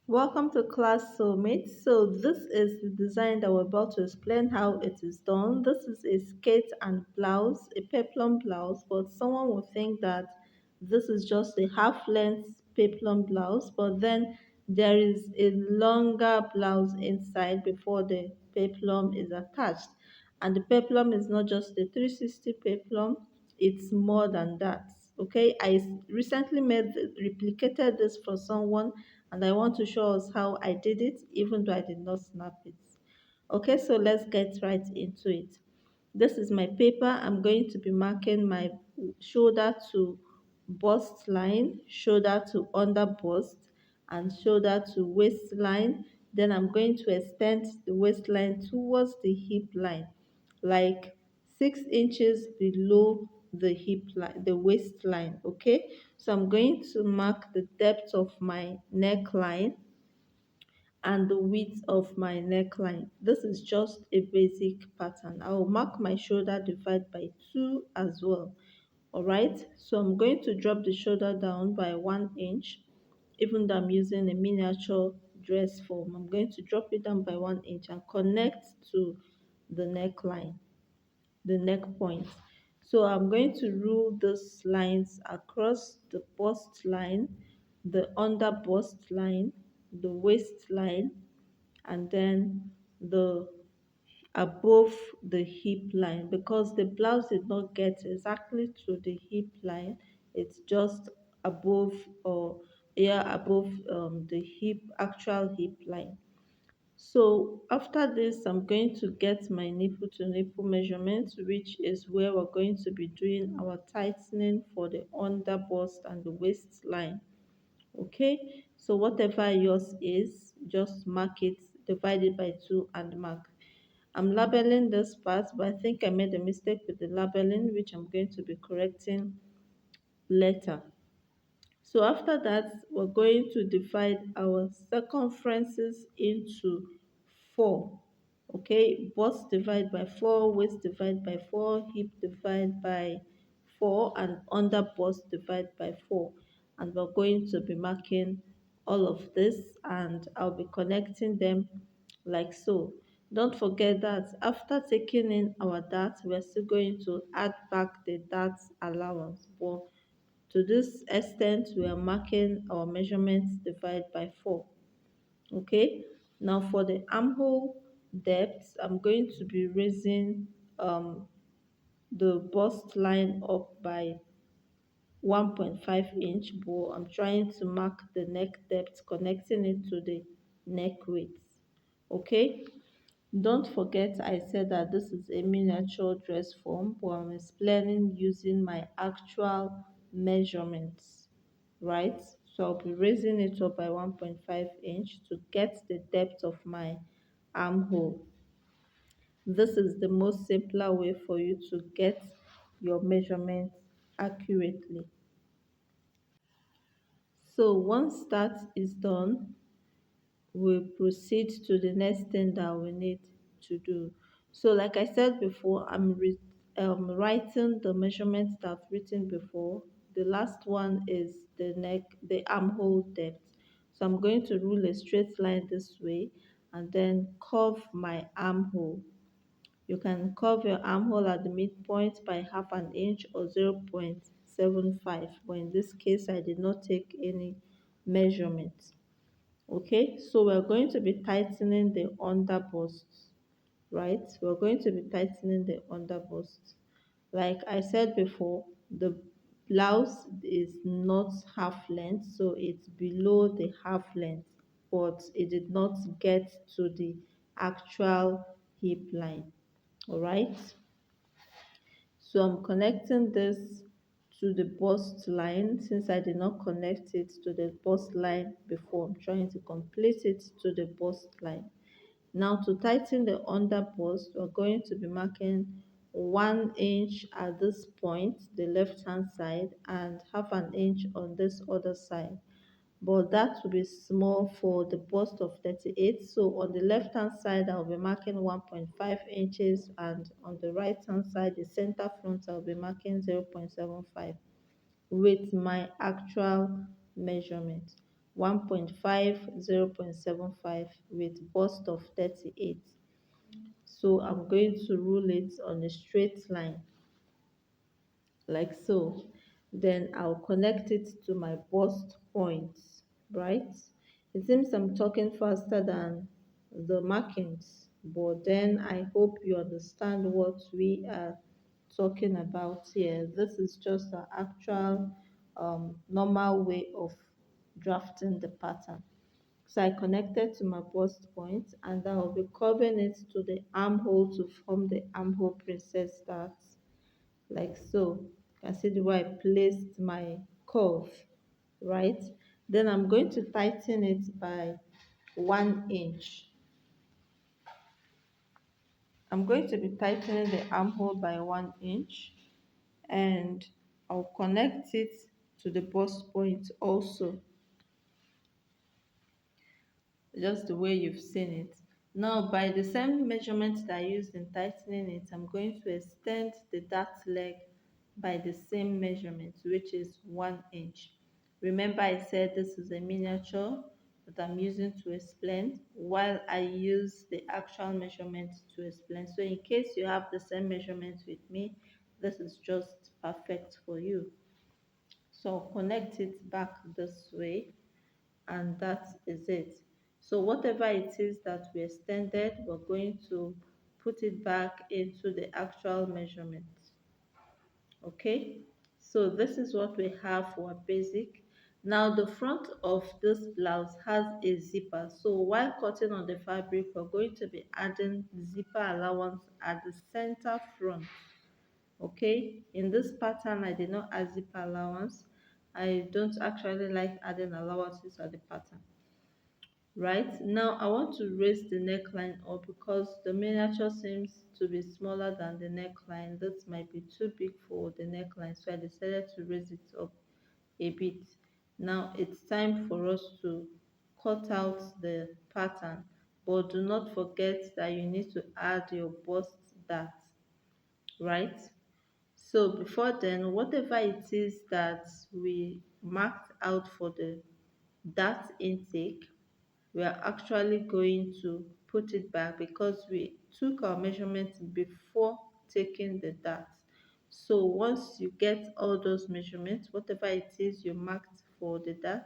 Welcome to class soulmate. So this is the design that we're about to explain how it is done. This is a skirt and blouse, a peplum blouse, but someone will think that this is just a half length peplum blouse, but then there is a longer blouse inside before the peplum is attached. And the peplum is not just a 360 peplum, it's more than that. Okay, recently replicated this for someone, and I want to show us how I did it, even though I did not snap it. Okay, so let's get right into it. This is my paper. I'm going to be marking my shoulder to bust line, shoulder to under bust, and shoulder to waistline. Then I'm going to extend the waistline towards the hip line, like 6 inches below the hip line, the waistline. Okay, so I'm going to mark the depth of my neckline and the width of my neckline. This is just a basic pattern. I will mark my shoulder divide by 2 as well. Alright, so I'm going to drop the shoulder down by 1 inch. Even though I'm using a miniature dress form, I'm going to drop it down by 1 inch and connect to the neckline, the neck point. So I'm going to rule these lines across the bust line, the under bust line, the waistline, and then the above the hip line, because the blouse did not get exactly to the hip line. It's just above, or yeah, above the hip, actual hip line. So after this, I'm going to get my nipple to nipple measurement, which is where we're going to be doing our tightening for the under bust and the waistline. Okay, so whatever yours is, just mark it, divide it by 2 and mark. I'm labeling this part, but I think I made a mistake with the labeling, which I'm going to be correcting later. So after that, we're going to divide our circumferences into 4. Okay, bust divide by 4, waist divide by 4, hip divide by 4, and under bust divide by 4. And we're going to be marking all of this, and I'll be connecting them like so. Don't forget that after taking in our dart, we're still going to add back the dart allowance. But to this extent, we are marking our measurements divide by 4. Okay, now for the armhole depth, I'm going to be raising the bust line up by 1.5 inch, but I'm trying to mark the neck depth, connecting it to the neck width. Okay, don't forget I said that this is a miniature dress form, but I'm explaining using my actual measurements, right? So I'll be raising it up by 1.5 inch to get the depth of my armhole. This is the most simpler way for you to get your measurements accurately. So once that is done, we proceed to the next thing that we need to do. So like I said before, writing the measurements that I've written before. The last one is the armhole depth. So I'm going to rule a straight line this way and then curve my armhole. You can curve your armhole at the midpoint by half an inch or 0.75, but in this case I did not take any measurements. Okay, so we're going to be tightening the under bust, right? We're going to be tightening the under bust. Like I said before, the blouse is not half length, so it's below the half length, but it did not get to the actual hip line. All right, so I'm connecting this to the bust line. Since I did not connect it to the bust line before, I'm trying to complete it to the bust line. Now to tighten the under bust, we're going to be marking 1 inch at this point, the left hand side, and half an inch on this other side, but that will be small for the bust of 38. So on the left hand side I'll be marking 1.5 inches, and on the right hand side, the center front, I'll be marking 0.75 with my actual measurement. 1.5, 0.75 with bust of 38. So I'm going to rule it on a straight line like so. Then I'll connect it to my bust points, right? It seems I'm talking faster than the markings, but then I hope you understand what we are talking about here. This is just the actual normal way of drafting the pattern. So I connected to my bust point and I will be curving it to the armhole to form the armhole princess start like so. You can see the way I placed my curve, right? Then I'm going to tighten it by 1 inch. I'm going to be tightening the armhole by 1 inch and I'll connect it to the bust point also, just the way you've seen it. Now, by the same measurement that I used in tightening it, I'm going to extend the dart leg by the same measurement, which is 1 inch. Remember, I said this is a miniature that I'm using to explain, while I use the actual measurement to explain. So, in case you have the same measurement with me, this is just perfect for you. So, connect it back this way and that is it. So whatever it is that we extended, we're going to put it back into the actual measurement. Okay, so this is what we have for basic. Now the front of this blouse has a zipper, so while cutting on the fabric we're going to be adding zipper allowance at the center front. Okay, in this pattern I did not add zipper allowance. I don't actually like adding allowances at the pattern. Right now I want to raise the neckline up because the miniature seems to be smaller than the neckline. This might be too big for the neckline, so I decided to raise it up a bit. Now it's time for us to cut out the pattern, but do not forget that you need to add your bust dart, right? So before then, whatever it is that we marked out for the dart intake, we are actually going to put it back because we took our measurement before taking the dart. So once you get all those measurements, whatever it is you marked for the dart,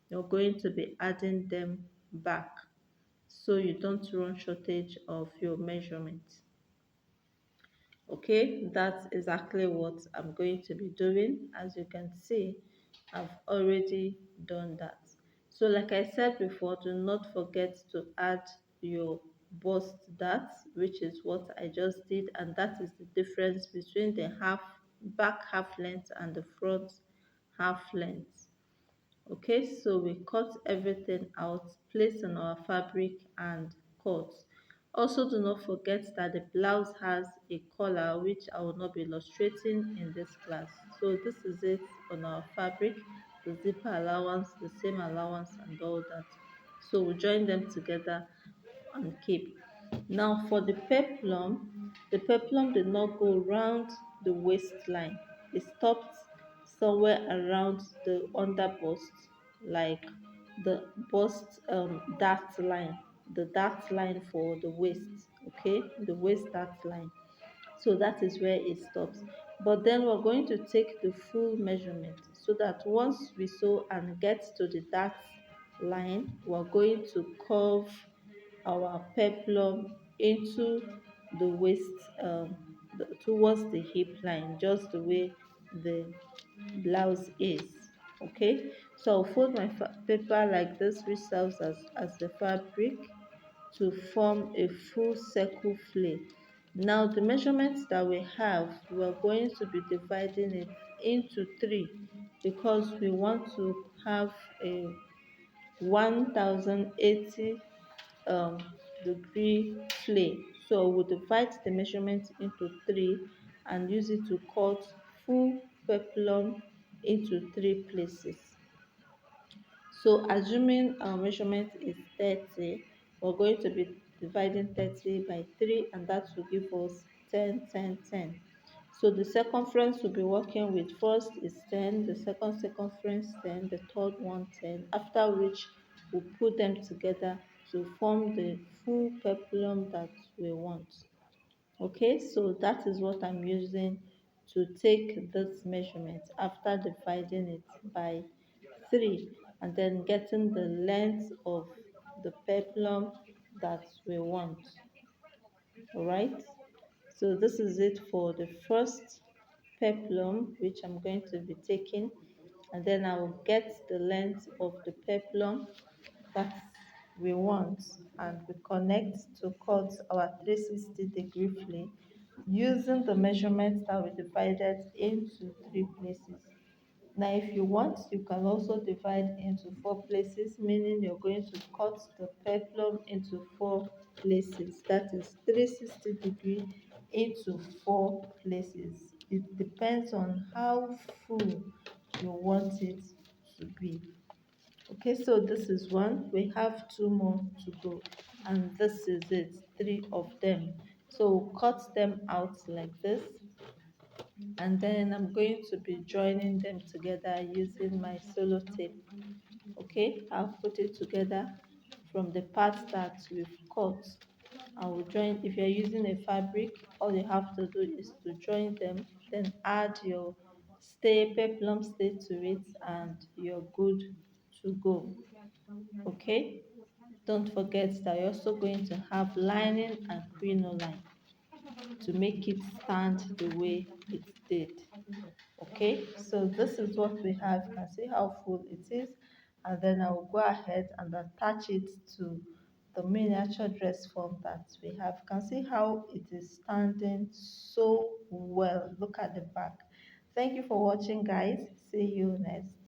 you're going to be adding them back so you don't run shortage of your measurements. Okay, that's exactly what I'm going to be doing. As you can see, I've already done that. So like I said before, do not forget to add your bust dart, which is what I just did, and that is the difference between the back half length and the front half length. Okay, so we cut everything out, place on our fabric and cut. Also do not forget that the blouse has a collar which I will not be illustrating in this class. So this is it on our fabric, the zipper allowance, the seam allowance and all that. So we join them together and keep. Now for the peplum did not go round the waistline. It stopped somewhere around the under bust, like the bust the dart line for the waist. Okay, the waist dart line. So that is where it stops. But then we're going to take the full measurement so that once we sew and get to the dart line, we're going to curve our peplum into the waist, towards the hip line, just the way the blouse is. Okay, so I'll fold my paper like this, which serves as the fabric to form a full circle flare. Now the measurements that we have, we're going to be dividing it into three because we want to have a 1080 um, degree flare. So we'll divide the measurement into three and use it to cut full peplum into three places. So assuming our measurement is 30, we're going to be dividing 30 by 3 and that will give us 10, 10, 10. So the circumference we'll be working with first is 10, the second circumference 10, the third one 10, after which we'll put them together to form the full peplum that we want. Okay, so that is what I'm using to take this measurement after dividing it by 3 and then getting the length of the peplum that we want. Alright, so this is it for the first peplum which I'm going to be taking, and then I will get the length of the peplum that we want, and we connect to cut our 360-degree flea using the measurements that we divided into 3 places. Now, if you want, you can also divide into 4 places, meaning you're going to cut the peplum into 4 places. That is 360 degree into 4 places. It depends on how full you want it to be. Okay, so this is one. We have 2 more to go, and this is it, 3 of them. So cut them out like this, and then I'm going to be joining them together using my solo tape. Okay, I'll put it together from the parts that we've cut. I will join. If you're using a fabric, all you have to do is to join them, then add your stay, peplum stay to it, and you're good to go. Okay, don't forget that you're also going to have lining and crinoline to make it stand the way it did. Okay, so this is what we have. You can see how full it is, and then I will go ahead and attach it to the miniature dress form that we have. You can see how it is standing so well. Look at the back. Thank you for watching, guys. See you next.